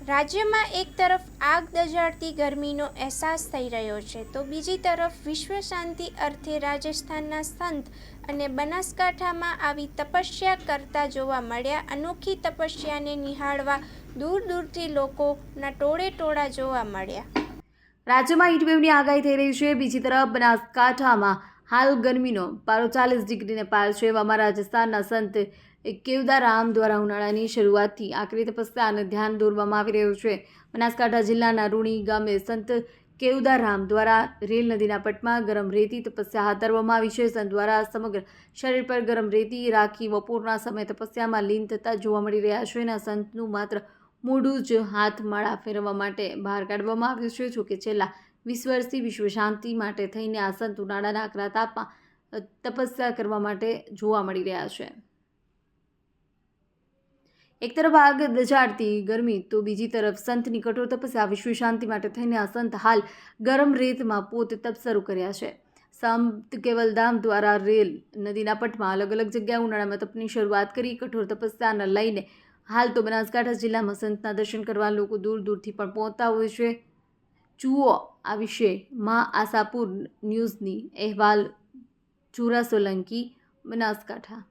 રાજ્યમાં એક તરફ આગ દઝાડતી ગરમીનો અહેસાસ થઈ રહ્યો છે તો બીજી તરફ વિશ્વ શાંતિ અર્થે રાજસ્થાનના સંત અને બનાસકાંઠામાં આવી તપસ્યા કરતા જોવા મળ્યા। અનોખી તપસ્યાને નિહાળવા દૂર દૂરથી લોકોના ટોળે ટોળા જોવા મળ્યા। રાજ્યમાં હીટવેવની આગાહી થઈ રહી છે। બીજી તરફ બનાસકાંઠામાં હાલ ગરમીનો પારો 40 ડિગ્રીને પાર છે। એવામાં રાજસ્થાનના સંત કેવદારામ દ્વારા ઉનાળાની શરૂઆતથી આકરી તપસ્યા અને ધ્યાન દોરવામાં આવી રહ્યું છે। બનાસકાંઠા જિલ્લાના રૂણી ગામે સંત કેવદારામ દ્વારા રેલ નદીના પટમાં ગરમ રેતી તપસ્યા હાથ ધરવામાં આવી છે। સંત દ્વારા સમગ્ર શરીર પર ગરમ રેતી રાખી બપોરના સમયે તપસ્યામાં લીન થતા જોવા મળી રહ્યા છે। અને સંતનું માત્ર મોઢું જ હાથમાળા ફેરવવા માટે બહાર કાઢવામાં આવ્યું છે। જોકે છેલ્લા 20 વર્ષથી વિશ્વ શાંતિ માટે થઈને આ સંત ઉનાળાના આકરા તાપમાં તપસ્યા કરવા માટે જોવા મળી રહ્યા છે। એક તરફ આગ દઝાડતી ગરમી તો બીજી તરફ સંતની કઠોર તપસ્યા। વિશ્વ શાંતિ માટે થઈને આ સંત હાલ ગરમ રેતમાં પોતે તપ શરૂ કર્યા છે। સંત કેવલધામ દ્વારા રેલ નદીના પટમાં અલગ અલગ જગ્યાએ ઉનાળામાં તપની શરૂઆત કરી। કઠોર તપસ્યાને લઈને હાલ તો બનાસકાંઠા જિલ્લામાં સંતના દર્શન કરવા લોકો દૂર દૂરથી પણ પહોંચતા હોય છે। જુઓ આ વિશે માં આશાપુર ન્યૂઝની અહેવાલ। જોરા સોલંકી, બનાસકાંઠા।